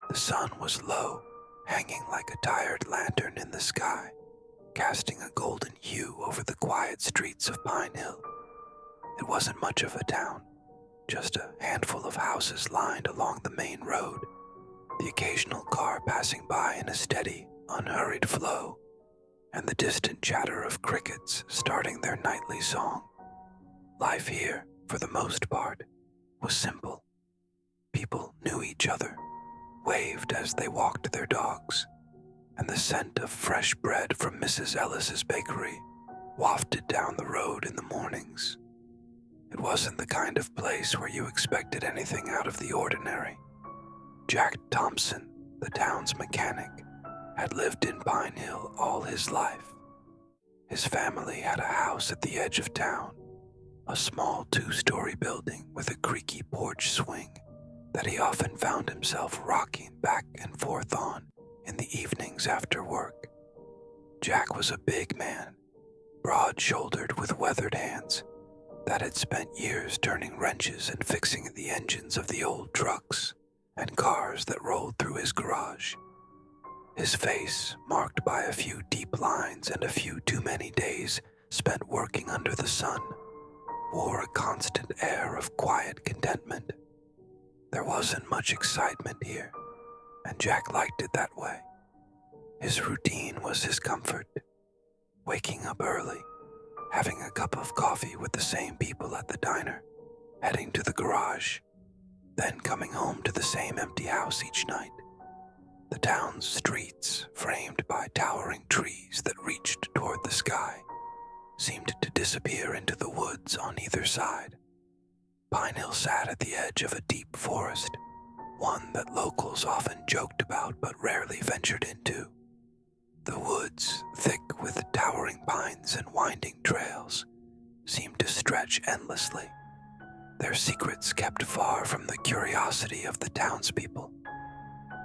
The sun was low, hanging like a tired lantern in the sky, casting a golden hue over the quiet streets of Pine Hill. It wasn't much of a town, just a handful of houses lined along the main road, the occasional car passing by in a steady, unhurried flow, and the distant chatter of crickets starting their nightly song. Life here, for the most part, was simple. People knew each other, waved as they walked their dogs, and the scent of fresh bread from Mrs. Ellis's bakery wafted down the road in the mornings. It wasn't the kind of place where you expected anything out of the ordinary. Jack Thompson, the town's mechanic, had lived in Pine Hill all his life. His family had a house at the edge of town, a small 2-story building with a creaky porch swing that he often found himself rocking back and forth on in the evenings after work. Jack was a big man, broad-shouldered with weathered hands that had spent years turning wrenches and fixing the engines of the old trucks and cars that rolled through his garage. His face, marked by a few deep lines and a few too many days spent working under the sun, wore a constant air of quiet contentment. There wasn't much excitement here, and Jack liked it that way. His routine was his comfort, waking up early, having a cup of coffee with the same people at the diner, heading to the garage, then coming home to the same empty house each night. The town's streets, framed by towering trees that reached toward the sky, seemed to disappear into the woods on either side. Pine Hill sat at the edge of a deep forest, one that locals often joked about but rarely ventured into. The woods, thick with towering pines and winding trails, seemed to stretch endlessly, their secrets kept far from the curiosity of the townspeople.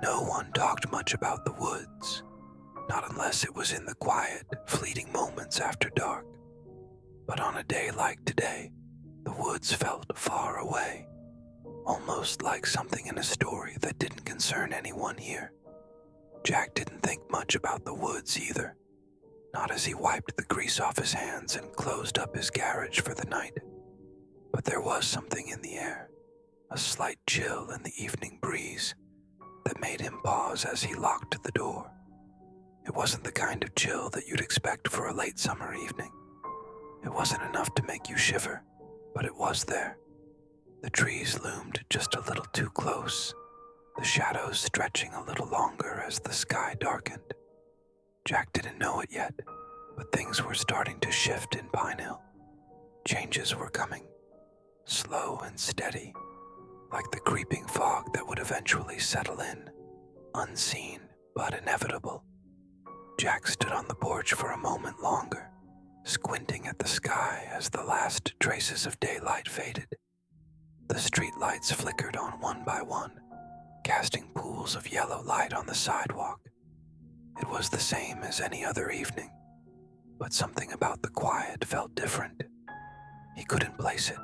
No one talked much about the woods, not unless it was in the quiet, fleeting moments after dark. But on a day like today, the woods felt far away, almost like something in a story that didn't concern anyone here. Jack didn't think much about the woods either, not as he wiped the grease off his hands and closed up his garage for the night. But there was something in the air, a slight chill in the evening breeze, that made him pause as he locked the door. It wasn't the kind of chill that you'd expect for a late summer evening. It wasn't enough to make you shiver, but it was there. The trees loomed just a little too close, the shadows stretching a little longer as the sky darkened. Jack didn't know it yet, but things were starting to shift in Pine Hill. Changes were coming, slow and steady, like the creeping fog that would eventually settle in, unseen but inevitable. Jack stood on the porch for a moment longer, squinting at the sky as the last traces of daylight faded. The street lights flickered on one by one, casting pools of yellow light on the sidewalk. It was the same as any other evening, but something about the quiet felt different. He couldn't place it.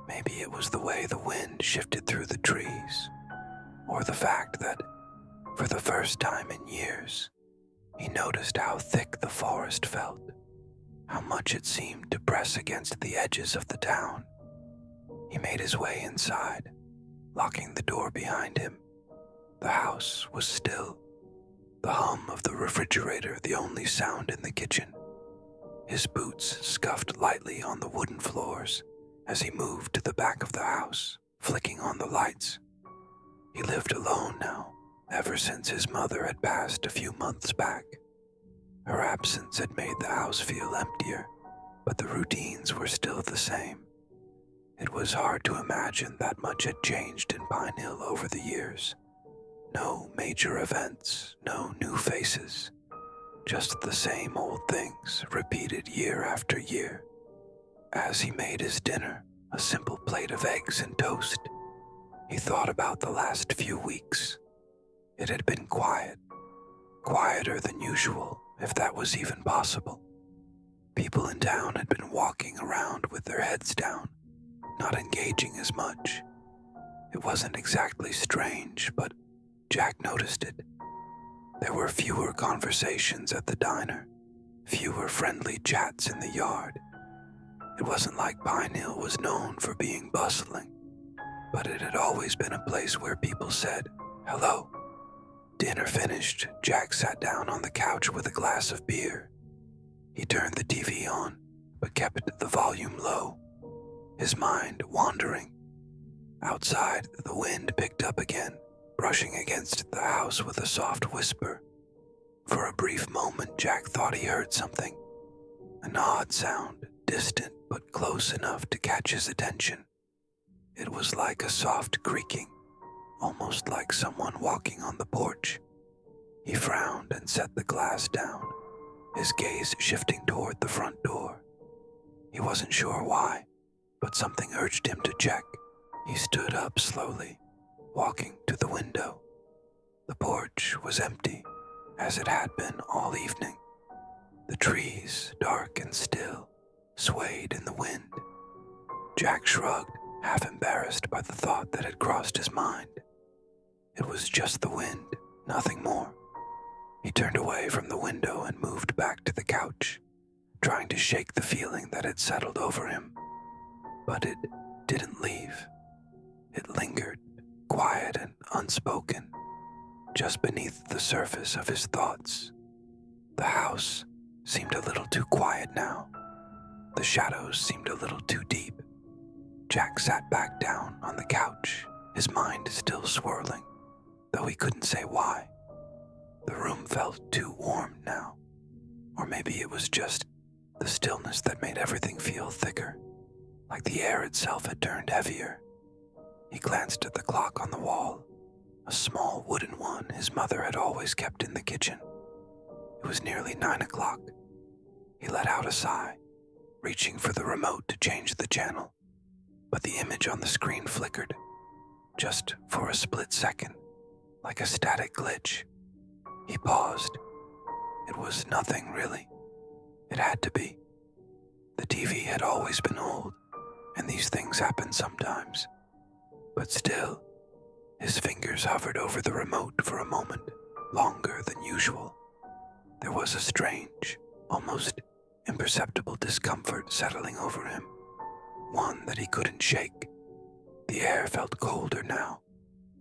Maybe it was the way the wind shifted through the trees, or the fact that, for the first time in years, he noticed how thick the forest felt, how much it seemed to press against the edges of the town. He made his way inside, locking the door behind him. The house was still, the hum of the refrigerator the only sound in the kitchen. His boots scuffed lightly on the wooden floors as he moved to the back of the house, flicking on the lights. He lived alone now, ever since his mother had passed a few months back. Her absence had made the house feel emptier, but the routines were still the same. It was hard to imagine that much had changed in Pine Hill over the years. No major events, no new faces, just the same old things repeated year after year. As he made his dinner, a simple plate of eggs and toast, he thought about the last few weeks. It had been quiet, quieter than usual, if that was even possible. People in town had been walking around with their heads down, not engaging as much. It wasn't exactly strange, but Jack noticed it. There were fewer conversations at the diner, fewer friendly chats in the yard. It wasn't like Pine Hill was known for being bustling, but it had always been a place where people said, "Hello." Dinner finished, Jack sat down on the couch with a glass of beer. He turned the TV on, but kept the volume low, his mind wandering. Outside, the wind picked up again, brushing against the house with a soft whisper. For a brief moment, Jack thought he heard something, an odd sound, distant but close enough to catch his attention. It was like a soft creaking, almost like someone walking on the porch. He frowned and set the glass down, his gaze shifting toward the front door. He wasn't sure why, but something urged him to check. He stood up slowly, walking to the window. The porch was empty, as it had been all evening. The trees, dark and still, swayed in the wind. Jack shrugged, half embarrassed by the thought that had crossed his mind. It was just the wind, nothing more. He turned away from the window and moved back to the couch, trying to shake the feeling that had settled over him. But it didn't leave. It lingered, quiet and unspoken, just beneath the surface of his thoughts. The house seemed a little too quiet now. The shadows seemed a little too deep. Jack sat back down on the couch, his mind still swirling, though he couldn't say why. The room felt too warm now, or maybe it was just the stillness that made everything feel thicker, like the air itself had turned heavier. He glanced at the clock on the wall, a small wooden one his mother had always kept in the kitchen. It was nearly 9 o'clock. He let out a sigh, reaching for the remote to change the channel, but the image on the screen flickered, just for a split second, like a static glitch. He paused. It was nothing, really. It had to be. The TV had always been old, and these things happen sometimes. But still, his fingers hovered over the remote for a moment, longer than usual. There was a strange, almost imperceptible discomfort settling over him, one that he couldn't shake. The air felt colder now,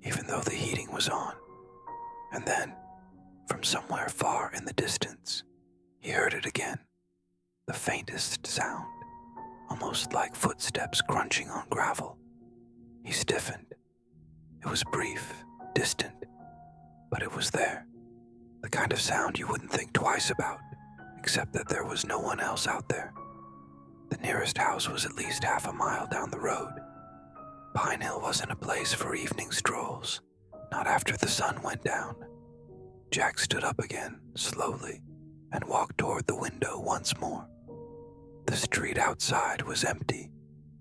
even though the heating was on. And then, from somewhere far in the distance, he heard it again, the faintest sound, almost like footsteps crunching on gravel. He stiffened. It was brief, distant, but it was there, the kind of sound you wouldn't think twice about, except that there was no one else out there. The nearest house was at least half a mile down the road. Pine Hill wasn't a place for evening strolls, not after the sun went down. Jack stood up again, slowly, and walked toward the window once more. The street outside was empty,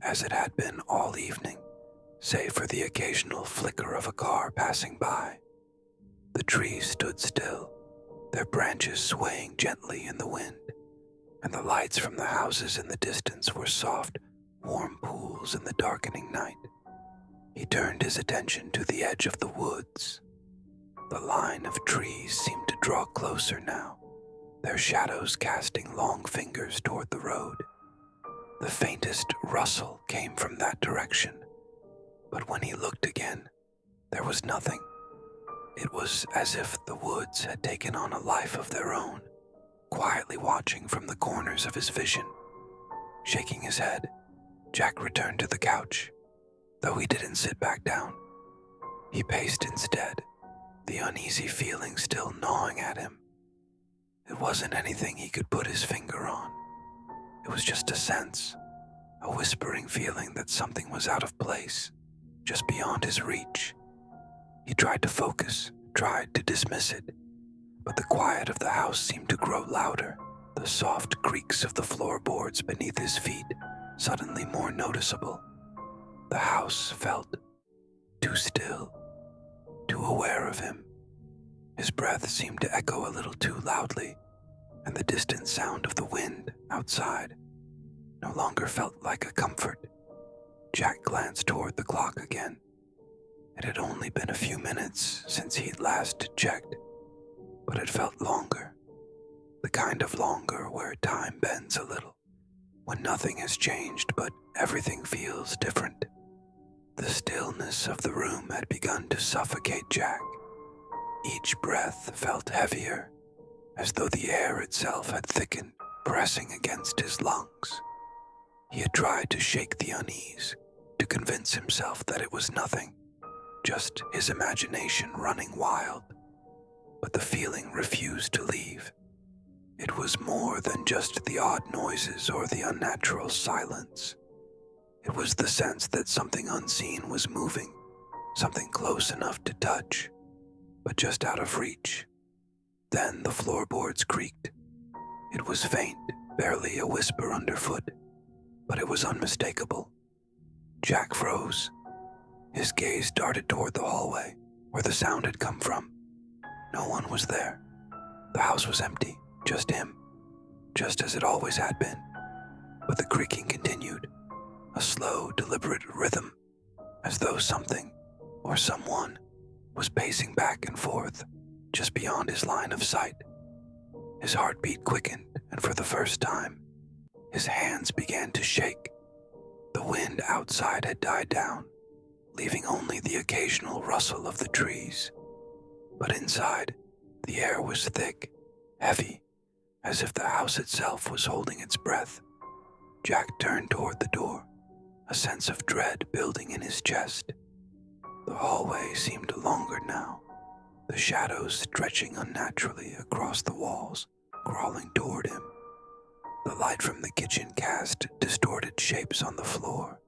as it had been all evening, save for the occasional flicker of a car passing by. The trees stood still, their branches swaying gently in the wind, and the lights from the houses in the distance were soft, warm pools in the darkening night. He turned his attention to the edge of the woods. The line of trees seemed to draw closer now, their shadows casting long fingers toward the road. The faintest rustle came from that direction, but when he looked again, there was nothing. It was as if the woods had taken on a life of their own, quietly watching from the corners of his vision. Shaking his head, Jack returned to the couch, though he didn't sit back down. He paced instead, the uneasy feeling still gnawing at him. It wasn't anything he could put his finger on. It was just a sense, a whispering feeling that something was out of place, just beyond his reach. He tried to focus, tried to dismiss it, but the quiet of the house seemed to grow louder, the soft creaks of the floorboards beneath his feet suddenly more noticeable. The house felt too still, too aware of him. His breath seemed to echo a little too loudly, and the distant sound of the wind outside no longer felt like a comfort. Jack glanced toward the clock again. It had only been a few minutes since he'd last checked, but it felt longer. The kind of longer where time bends a little, when nothing has changed but everything feels different. The stillness of the room had begun to suffocate Jack. Each breath felt heavier, as though the air itself had thickened, pressing against his lungs. He had tried to shake the unease, to convince himself that it was nothing, just his imagination running wild. But the feeling refused to leave. It was more than just the odd noises or the unnatural silence. It was the sense that something unseen was moving, something close enough to touch, but just out of reach. Then the floorboards creaked. It was faint, barely a whisper underfoot, but it was unmistakable. Jack froze. His gaze darted toward the hallway, where the sound had come from. No one was there. The house was empty, just him, just as it always had been. But the creaking continued, a slow, deliberate rhythm, as though something, or someone, was pacing back and forth, just beyond his line of sight. His heartbeat quickened, and for the first time, his hands began to shake. The wind outside had died down, leaving only the occasional rustle of the trees. But inside, the air was thick, heavy, as if the house itself was holding its breath. Jack turned toward the door, a sense of dread building in his chest. The hallway seemed longer now, the shadows stretching unnaturally across the walls, crawling toward him. The light from the kitchen cast distorted shapes on the floor,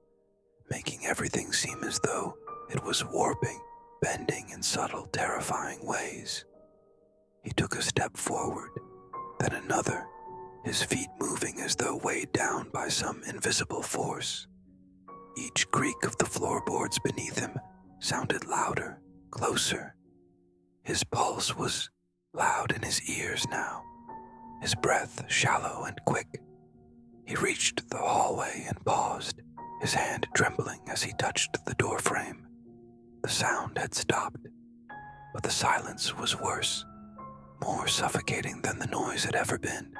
making everything seem as though it was warping, bending in subtle, terrifying ways. He took a step forward, then another, his feet moving as though weighed down by some invisible force. Each creak of the floorboards beneath him sounded louder, closer. His pulse was loud in his ears now, his breath shallow and quick. He reached the hallway and paused, his hand trembling as he touched the doorframe. The sound had stopped, but the silence was worse, more suffocating than the noise had ever been.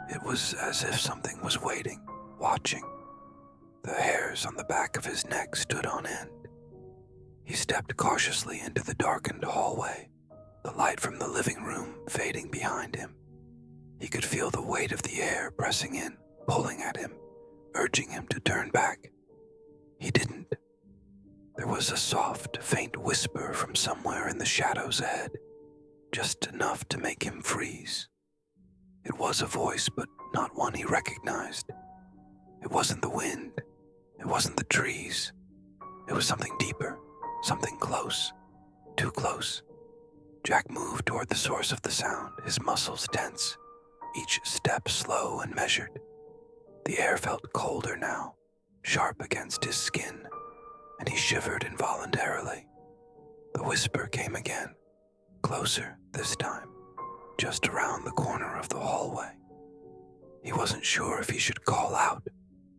It was as if something was waiting, watching. The hairs on the back of his neck stood on end. He stepped cautiously into the darkened hallway, the light from the living room fading behind him. He could feel the weight of the air pressing in, pulling at him, urging him to turn back. He didn't. There was a soft, faint whisper from somewhere in the shadows ahead, just enough to make him freeze. It was a voice, but not one he recognized. It wasn't the wind. It wasn't the trees. It was something deeper, something close, too close. Jack moved toward the source of the sound, his muscles tense, each step slow and measured. The air felt colder now, sharp against his skin, and he shivered involuntarily. The whisper came again, closer this time, just around the corner of the hallway. He wasn't sure if he should call out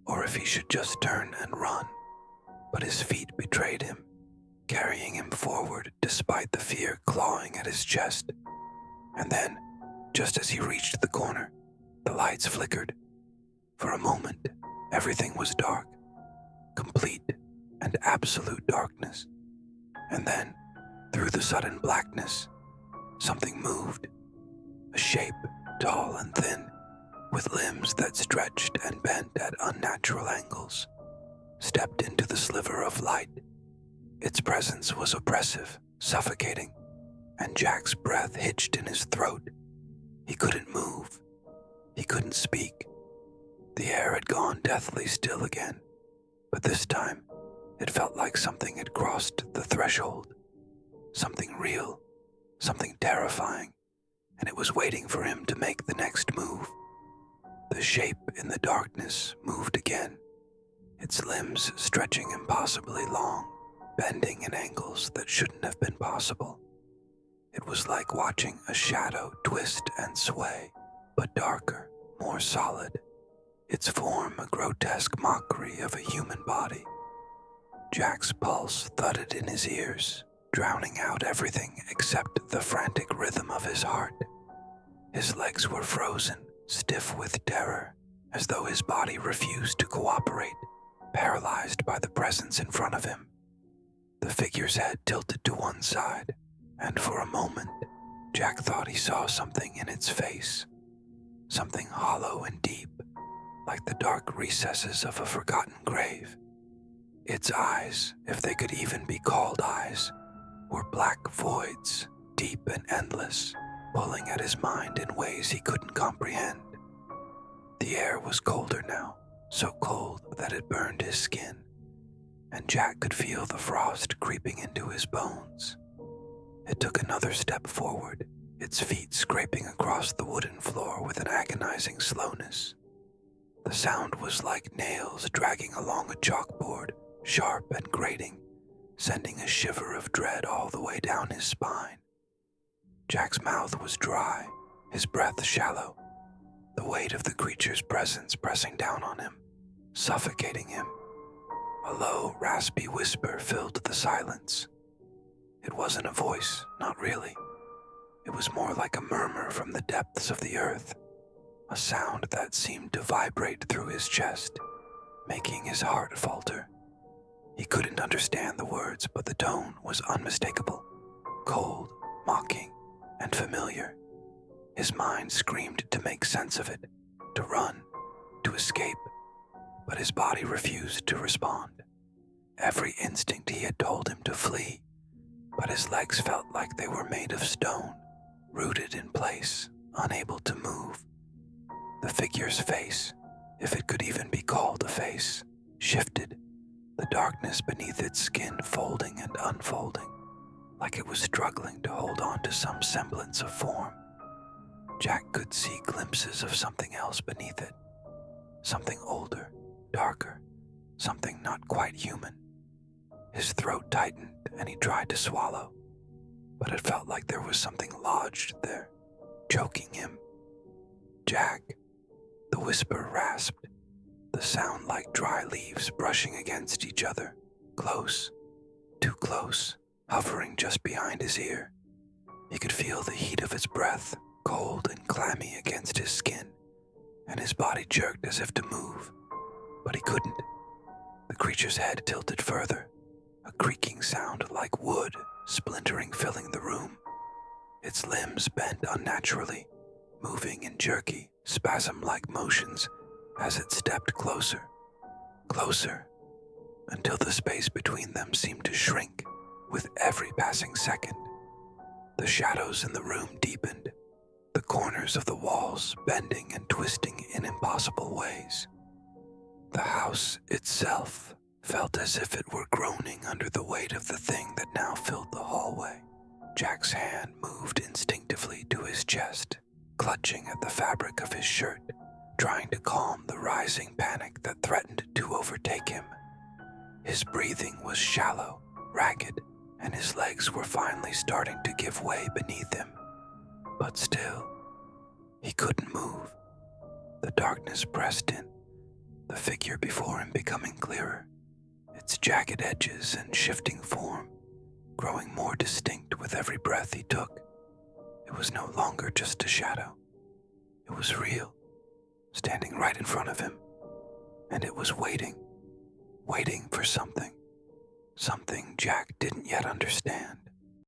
or if he should just turn and run, but his feet betrayed him, carrying him forward despite the fear clawing at his chest. And then, just as he reached the corner, the lights flickered. For a moment, everything was dark, complete and absolute darkness. And then, through the sudden blackness, something moved. A shape, tall and thin, with limbs that stretched and bent at unnatural angles, stepped into the sliver of light. Its presence was oppressive, suffocating, and Jack's breath hitched in his throat. He couldn't move. He couldn't speak. The air had gone deathly still again, but this time it felt like something had crossed the threshold. Something real, something terrifying, and it was waiting for him to make the next move. The shape in the darkness moved again, its limbs stretching impossibly long, bending in angles that shouldn't have been possible. It was like watching a shadow twist and sway, but darker, more solid, its form a grotesque mockery of a human body. Jack's pulse thudded in his ears, drowning out everything except the frantic rhythm of his heart. His legs were frozen, stiff with terror, as though his body refused to cooperate, paralyzed by the presence in front of him. The figure's head tilted to one side, and for a moment, Jack thought he saw something in its face, something hollow and deep, like the dark recesses of a forgotten grave. Its eyes, if they could even be called eyes, were black voids, deep and endless, pulling at his mind in ways he couldn't comprehend. The air was colder now, so cold that it burned his skin, and Jack could feel the frost creeping into his bones. It took another step forward, its feet scraping across the wooden floor with an agonizing slowness. The sound was like nails dragging along a chalkboard, sharp and grating, sending a shiver of dread all the way down his spine. Jack's mouth was dry, his breath shallow, the weight of the creature's presence pressing down on him, suffocating him. A low, raspy whisper filled the silence. It wasn't a voice, not really. It was more like a murmur from the depths of the earth, a sound that seemed to vibrate through his chest, making his heart falter. He couldn't understand the words, but the tone was unmistakable, cold, mocking, and familiar. His mind screamed to make sense of it, to run, to escape, but his body refused to respond. Every instinct he had told him to flee, but his legs felt like they were made of stone, rooted in place, unable to move. The figure's face, if it could even be called a face, shifted, the darkness beneath its skin folding and unfolding, like it was struggling to hold on to some semblance of form. Jack could see glimpses of something else beneath it, something older, darker, something not quite human. His throat tightened and he tried to swallow, but it felt like there was something lodged there, choking him. Jack, the whisper rasped, the sound like dry leaves brushing against each other, close, too close, hovering just behind his ear. He could feel the heat of its breath, cold and clammy against his skin, and his body jerked as if to move, but he couldn't. The creature's head tilted further, a creaking sound like wood splintering filling the room. Its limbs bent unnaturally, moving in jerky, spasm-like motions as it stepped closer, closer, until the space between them seemed to shrink with every passing second. The shadows in the room deepened, the corners of the walls bending and twisting in impossible ways. The house itself felt as if it were groaning under the weight of the thing that now filled the hallway. Jack's hand moved instinctively to his chest, clutching at the fabric of his shirt, trying to calm the rising panic that threatened to overtake him. His breathing was shallow, ragged, and his legs were finally starting to give way beneath him. But still, he couldn't move. The darkness pressed in, the figure before him becoming clearer, its jagged edges and shifting form growing more distinct with every breath he took. It was no longer just a shadow. It was real, standing right in front of him, and it was waiting for something Jack didn't yet understand.